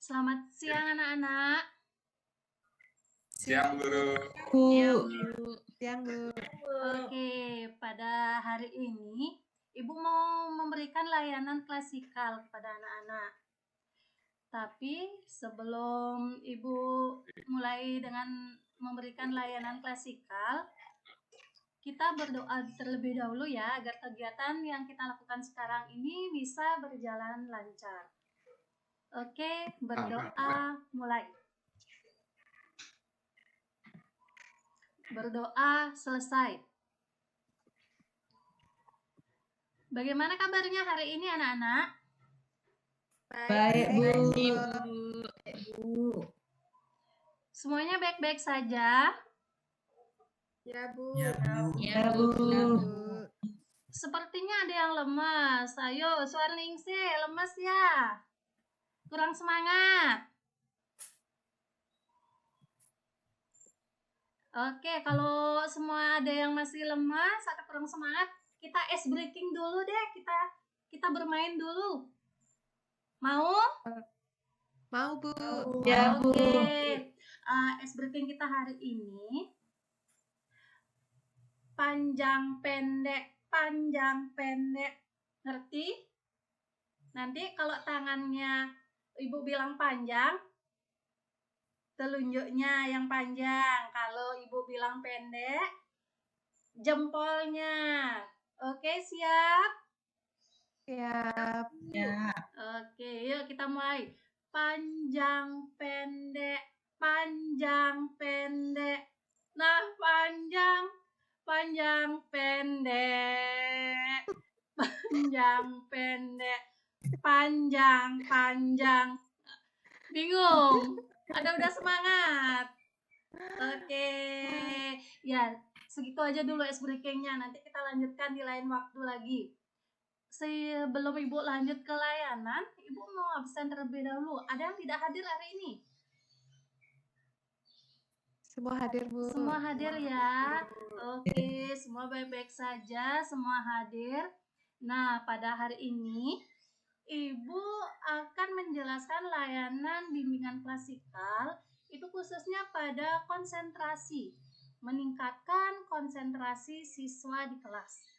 Selamat siang anak-anak. Siang, Guru. Siang, Bu. Oke, pada hari ini Ibu mau memberikan layanan klasikal kepada anak-anak. Tapi sebelum Ibu mulai dengan memberikan layanan klasikal, kita berdoa terlebih dahulu ya, agar kegiatan yang kita lakukan sekarang ini bisa berjalan lancar. Oke, berdoa mulai. Berdoa selesai. Bagaimana kabarnya hari ini anak-anak? Baik, Bu. Semuanya baik-baik saja? Ya, Bu. Ya, Bu. Sepertinya ada yang lemas. Ayo, suara Ningsih, lemas ya? Kurang semangat? Oke, kalau semua ada yang masih lemas atau kurang semangat, kita ice breaking dulu deh. Kita bermain dulu. Mau? Mau, Bu. Ya, Oke. Ice breaking kita hari ini panjang pendek. Ngerti? Nanti kalau tangannya Ibu bilang panjang, telunjuknya yang panjang. Kalau Ibu bilang pendek, jempolnya. Oke, siap? Siap. Oke, yuk kita mulai. Panjang pendek. Nah, panjang pendek. Panjang. Bingung? Ada udah semangat? Oke. Ya, segitu aja dulu ice breaking-nya. Nanti kita lanjutkan di lain waktu lagi. Sebelum Ibu lanjut ke layanan, Ibu mau absen terlebih dahulu. Ada yang tidak hadir hari ini? Semua hadir, Bu. Semua hadir ya. Oke, semua baik-baik saja, semua hadir. Nah, pada hari ini Ibu akan menjelaskan layanan bimbingan klasikal itu khususnya pada konsentrasi, meningkatkan konsentrasi siswa di kelas.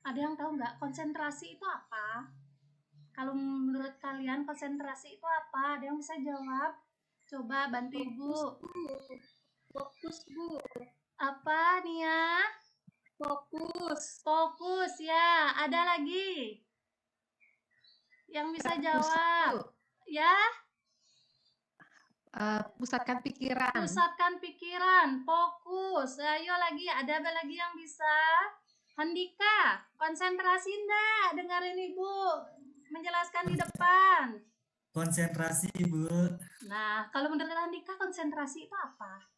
Ada yang tahu nggak konsentrasi itu apa? Kalau menurut kalian konsentrasi itu apa? Ada yang bisa jawab? Coba bantu Ibu. Fokus, Bu. Apa Nia? Fokus ya. Ada lagi yang bisa jawab? Ya? Pusatkan pikiran. Pusatkan pikiran, fokus. Ayo lagi, ada lagi yang bisa? Handika, konsentrasi enggak? Dengerin Ibu menjelaskan di depan. Konsentrasi, Bu. Nah, kalau menurut Handika konsentrasi itu apa?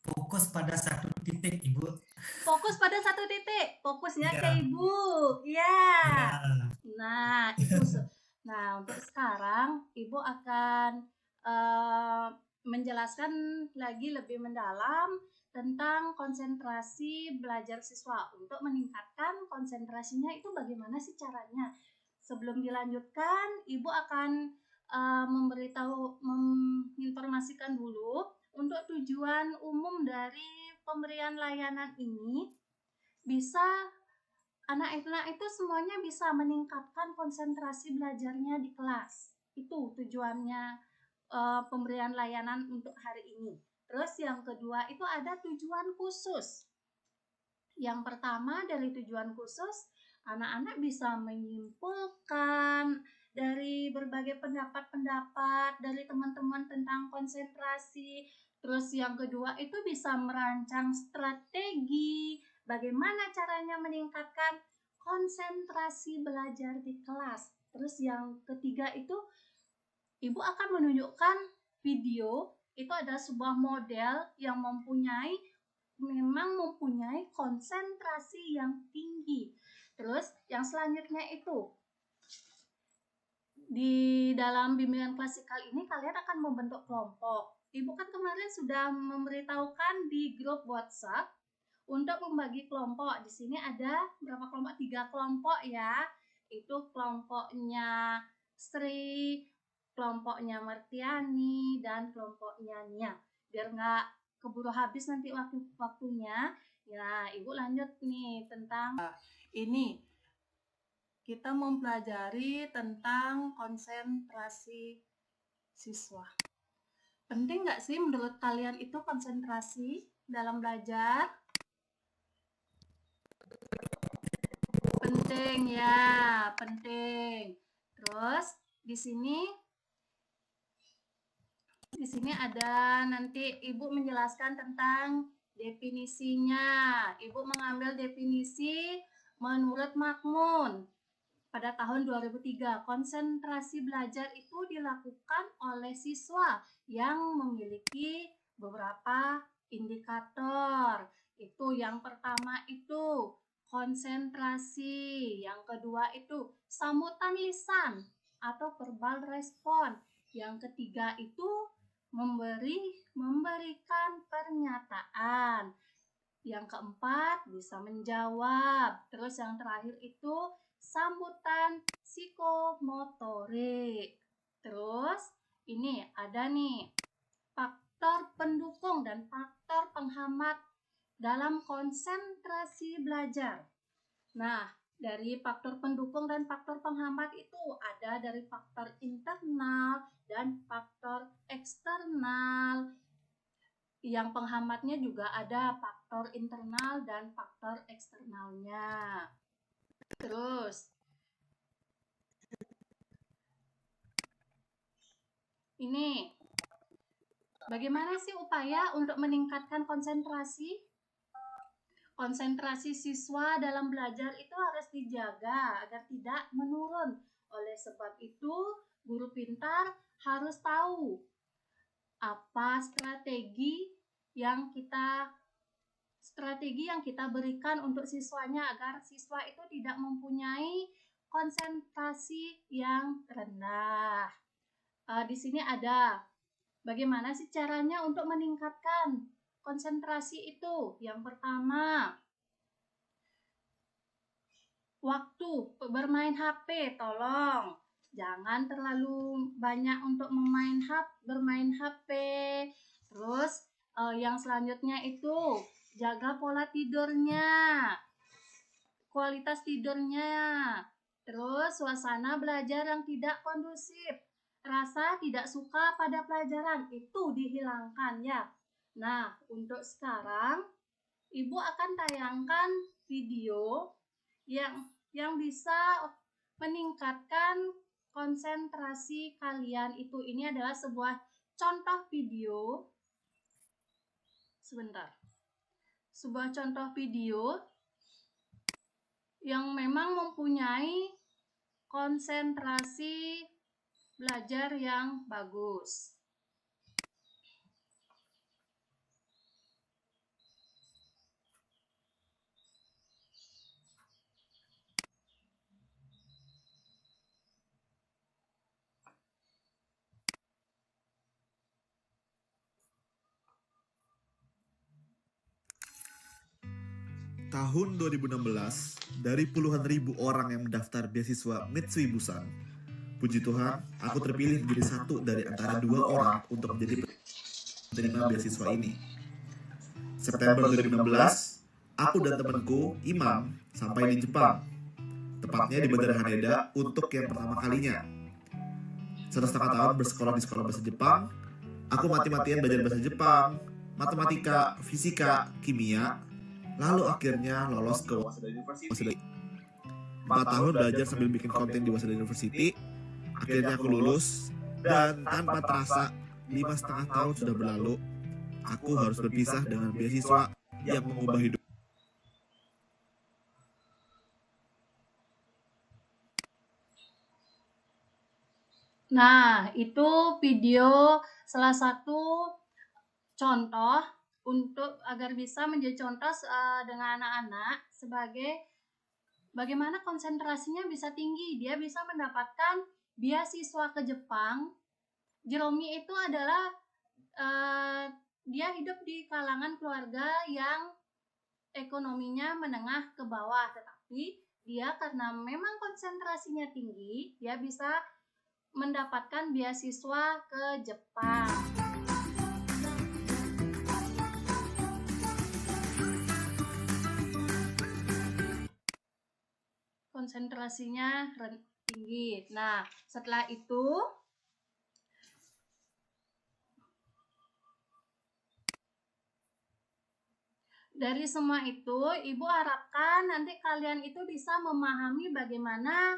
Fokus pada satu titik, Ibu. Fokus pada satu titik. Fokusnya Iya. ke Ibu. Iya. Nah, itu. Nah, untuk sekarang Ibu akan menjelaskan lagi lebih mendalam tentang konsentrasi belajar siswa. Untuk meningkatkan konsentrasinya itu bagaimana sih caranya? Sebelum dilanjutkan, Ibu akan menginformasikan dulu untuk tujuan umum dari pemberian layanan ini. Bisa anak-anak itu semuanya bisa meningkatkan konsentrasi belajarnya di kelas. Itu tujuannya pemberian layanan untuk hari ini. Terus yang kedua itu ada tujuan khusus. Yang pertama dari tujuan khusus, anak-anak bisa menyimpulkan dari berbagai pendapat-pendapat dari teman-teman tentang konsentrasi. Terus yang kedua itu bisa merancang strategi bagaimana caranya meningkatkan konsentrasi belajar di kelas. Terus yang ketiga itu Ibu akan menunjukkan video, itu ada sebuah model yang memang mempunyai konsentrasi yang tinggi. Terus yang selanjutnya itu di dalam bimbingan klasikal ini kalian akan membentuk kelompok. Ibu kan kemarin sudah memberitahukan di grup WhatsApp untuk membagi kelompok. Di sini ada berapa kelompok? 3 kelompok ya. Itu kelompoknya Sri, kelompoknya Martiani dan kelompoknya Nia. Biar nggak keburu habis nanti waktunya. Ya, Ibu lanjut nih tentang ini. Kita mempelajari tentang konsentrasi siswa. Penting nggak sih menurut kalian itu konsentrasi dalam belajar? Penting ya, penting. Terus di sini ada nanti Ibu menjelaskan tentang definisinya. Ibu mengambil definisi menurut Makmun. Pada tahun 2003, konsentrasi belajar itu dilakukan oleh siswa yang memiliki beberapa indikator. Itu yang pertama itu konsentrasi, yang kedua itu sambutan lisan atau verbal respon. Yang ketiga itu memberikan pernyataan. Yang keempat bisa menjawab. Terus yang terakhir itu sambutan psikomotorik. Terus ini ada nih faktor pendukung dan faktor penghambat dalam konsentrasi belajar. Nah, dari faktor pendukung dan faktor penghambat itu ada dari faktor internal dan faktor eksternal. Yang penghambatnya juga ada faktor internal dan faktor eksternalnya. Terus ini bagaimana sih upaya untuk meningkatkan konsentrasi? Konsentrasi siswa dalam belajar itu harus dijaga agar tidak menurun. Oleh sebab itu, guru pintar harus tahu apa strategi yang kita berikan untuk siswanya agar siswa itu tidak mempunyai konsentrasi yang rendah. Di sini ada bagaimana sih caranya untuk meningkatkan konsentrasi itu. Yang pertama, waktu bermain HP, tolong jangan terlalu banyak untuk bermain HP. Terus yang selanjutnya itu jaga pola tidurnya, kualitas tidurnya. Terus suasana belajar yang tidak kondusif, rasa tidak suka pada pelajaran itu dihilangkan ya. Nah, untuk sekarang Ibu akan tayangkan video yang bisa meningkatkan konsentrasi kalian itu. Ini adalah sebuah contoh video. Sebuah contoh video yang memang mempunyai konsentrasi belajar yang bagus. Tahun 2016, dari puluhan ribu orang yang mendaftar beasiswa Mitsui Busan, puji Tuhan, aku terpilih menjadi satu dari antara 2 orang untuk menjadi penerima beasiswa ini. September 2016, aku dan temanku, Imam, sampai di Jepang, tepatnya di Bandara Haneda untuk yang pertama kalinya. 1,5 tahun bersekolah di sekolah bahasa Jepang, aku mati-matian belajar bahasa Jepang, matematika, fisika, kimia, lalu akhirnya lolos ke Waseda University. 4 tahun belajar sambil bikin konten di Waseda University. Akhirnya aku lulus, dan tanpa terasa 5,5 tahun sudah berlalu. Aku harus berpisah dengan beasiswa yang mengubah hidup. Nah, itu video salah satu contoh untuk agar bisa menjadi contoh dengan anak-anak sebagai bagaimana konsentrasinya bisa tinggi. Dia bisa mendapatkan beasiswa ke Jepang. Jeromi itu adalah dia hidup di kalangan keluarga yang ekonominya menengah ke bawah, tetapi dia karena memang konsentrasinya tinggi, dia bisa mendapatkan beasiswa ke Jepang. Konsentrasinya tinggi. Nah, setelah itu dari semua itu, Ibu harapkan nanti kalian itu bisa memahami bagaimana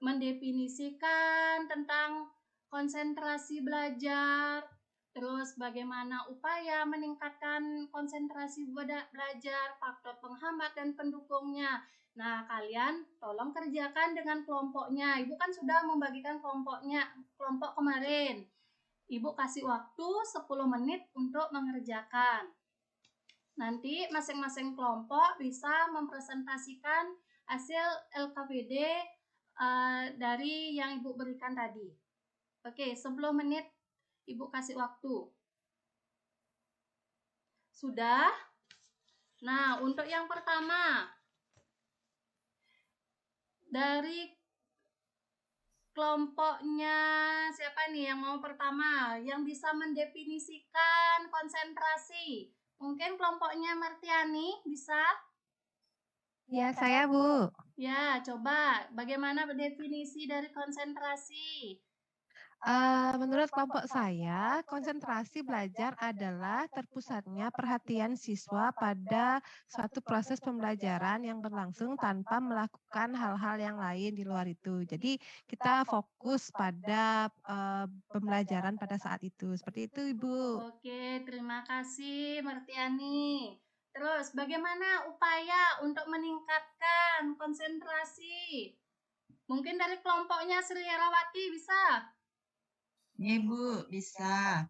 mendefinisikan tentang konsentrasi belajar, terus bagaimana upaya meningkatkan konsentrasi belajar, faktor penghambat dan pendukungnya. Nah, kalian tolong kerjakan dengan kelompoknya. Ibu kan sudah membagikan kelompok kemarin. Ibu kasih waktu 10 menit untuk mengerjakan. Nanti masing-masing kelompok bisa mempresentasikan hasil LKPD dari yang Ibu berikan tadi. Oke, 10 menit Ibu kasih waktu. Sudah? Nah, untuk yang pertama, dari kelompoknya siapa nih yang mau pertama? Yang bisa mendefinisikan konsentrasi. Mungkin kelompoknya Martiani bisa? Ya, saya, Bu. Ya, coba bagaimana definisi dari konsentrasi? Menurut kelompok saya, konsentrasi belajar adalah terpusatnya perhatian siswa pada suatu proses pembelajaran yang berlangsung tanpa melakukan hal-hal yang lain di luar itu. Jadi kita fokus pada pembelajaran pada saat itu. Seperti itu, Ibu. Oke, terima kasih Martiani. Terus, bagaimana upaya untuk meningkatkan konsentrasi? Mungkin dari kelompoknya Sri Herawati bisa? Ya, Ibu, bisa.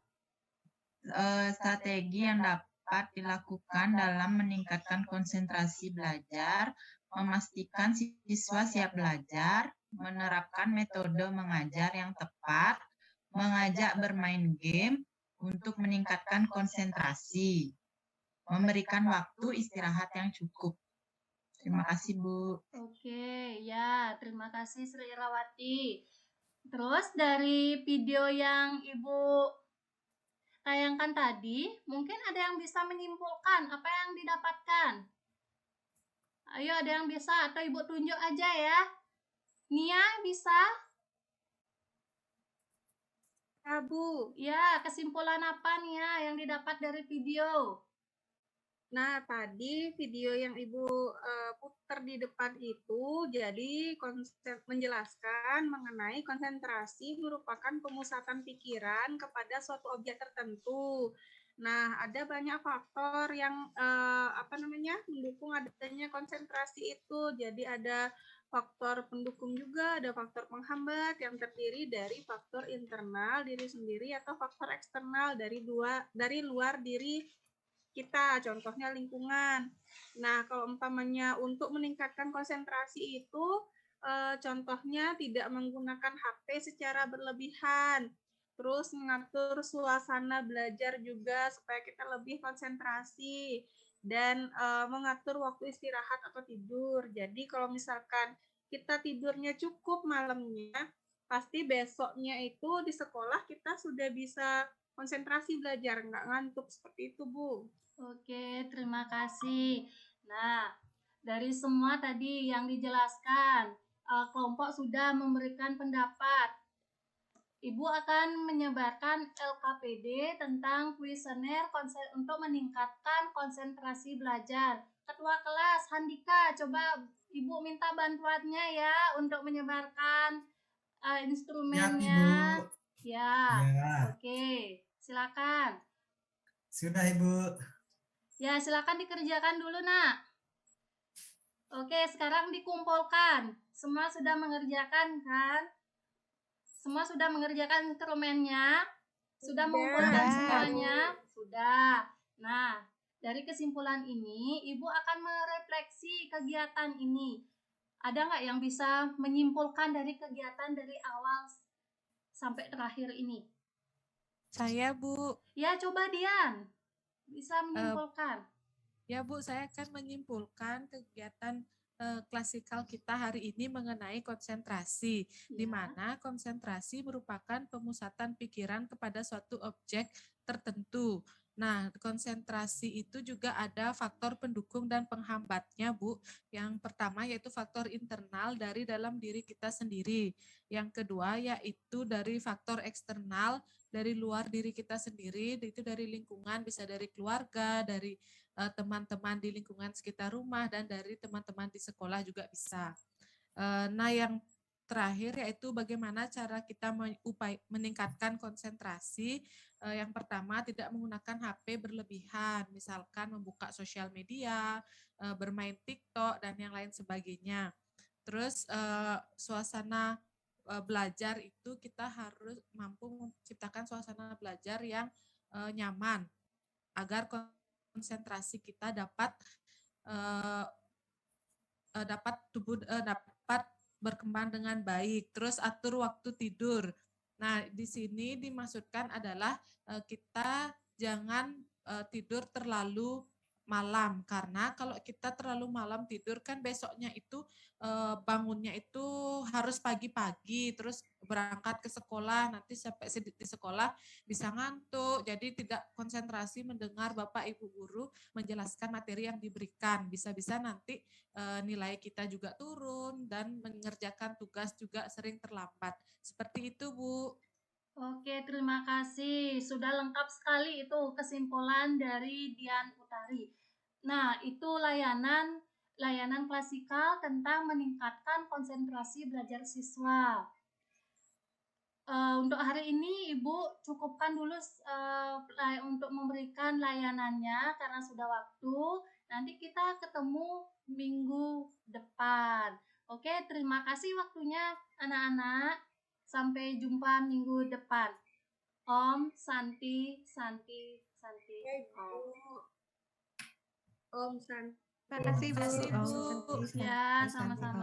Strategi yang dapat dilakukan dalam meningkatkan konsentrasi belajar, memastikan siswa siap belajar, menerapkan metode mengajar yang tepat, mengajak bermain game untuk meningkatkan konsentrasi, memberikan waktu istirahat yang cukup. Terima kasih, Bu. Oke, ya, terima kasih Sri Herawati. Terus dari video yang Ibu tayangkan tadi, mungkin ada yang bisa menyimpulkan apa yang didapatkan. Ayo, ada yang bisa atau Ibu tunjuk aja ya. Nia bisa? Ya, Bu. Ya, kesimpulan apa Nia yang didapat dari video? Nah, tadi video yang Ibu putar di depan itu jadi menjelaskan mengenai konsentrasi merupakan pemusatan pikiran kepada suatu objek tertentu. Nah, ada banyak faktor yang mendukung adanya konsentrasi itu. Jadi ada faktor pendukung juga, ada faktor penghambat yang terdiri dari faktor internal diri sendiri atau faktor eksternal dari luar diri kita, contohnya lingkungan. Nah, kalau umpamanya untuk meningkatkan konsentrasi itu, contohnya tidak menggunakan HP secara berlebihan, terus mengatur suasana belajar juga supaya kita lebih konsentrasi, dan mengatur waktu istirahat atau tidur. Jadi kalau misalkan kita tidurnya cukup malamnya, pasti besoknya itu di sekolah kita sudah bisa konsentrasi belajar, nggak ngantuk seperti itu, Bu. Oke, terima kasih. Nah, dari semua tadi yang dijelaskan, kelompok sudah memberikan pendapat. Ibu akan menyebarkan LKPD tentang kuesioner untuk meningkatkan konsentrasi belajar. Ketua kelas Handika, coba Ibu minta bantuannya ya untuk menyebarkan Siap, instrumennya. Ibu. Ya, Ya, oke. Silakan. sudah Ibu. Ya, silakan dikerjakan dulu, Nak. Oke, sekarang dikumpulkan. Semua sudah mengerjakan, kan? Semua sudah mengerjakan instrumennya? Sudah mengumpulkan Sudah. semuanya? Sudah. Nah, dari kesimpulan ini, Ibu akan merefleksi kegiatan ini. Ada nggak yang bisa menyimpulkan dari kegiatan dari awal sampai terakhir ini? Saya, Bu. Ya, coba Dian. Bisa menyimpulkan. Ya, Bu, saya akan menyimpulkan kegiatan kelas klasikal kita hari ini mengenai konsentrasi, di Ya. mana konsentrasi merupakan pemusatan pikiran kepada suatu objek tertentu. Nah, konsentrasi itu juga ada faktor pendukung dan penghambatnya, Bu. Yang pertama yaitu faktor internal dari dalam diri kita sendiri. Yang kedua yaitu dari faktor eksternal dari luar diri kita sendiri, itu dari lingkungan, bisa dari keluarga, dari teman-teman di lingkungan sekitar rumah, dan dari teman-teman di sekolah juga bisa. Nah, yang terakhir yaitu bagaimana cara kita meningkatkan konsentrasi. Yang pertama, tidak menggunakan HP berlebihan, misalkan membuka sosial media, bermain TikTok, dan yang lain sebagainya. Terus suasana belajar itu kita harus mampu menciptakan suasana belajar yang nyaman agar konsentrasi kita dapat dapat berkembang dengan baik. Terus atur waktu tidur. Nah, di sini dimaksudkan adalah kita jangan tidur terlalu malam, karena kalau kita terlalu malam tidur kan besoknya itu bangunnya itu harus pagi-pagi, terus berangkat ke sekolah, nanti sampai di sekolah bisa ngantuk, jadi tidak konsentrasi mendengar Bapak Ibu guru menjelaskan materi yang diberikan. Bisa-bisa nanti nilai kita juga turun dan mengerjakan tugas juga sering terlambat. Seperti itu, Bu. Oke, terima kasih. Sudah lengkap sekali itu kesimpulan dari Dian Utari. Nah, itu layanan klasikal tentang meningkatkan konsentrasi belajar siswa. Untuk hari ini Ibu cukupkan dulu untuk memberikan layanannya karena sudah waktu. Nanti kita ketemu minggu depan. Oke, terima kasih waktunya anak-anak. Sampai jumpa minggu depan. Om Santi. Om Santi. Terima kasih, Bu. Terima kasih, Bu. Om Santi. Ya, sama-sama.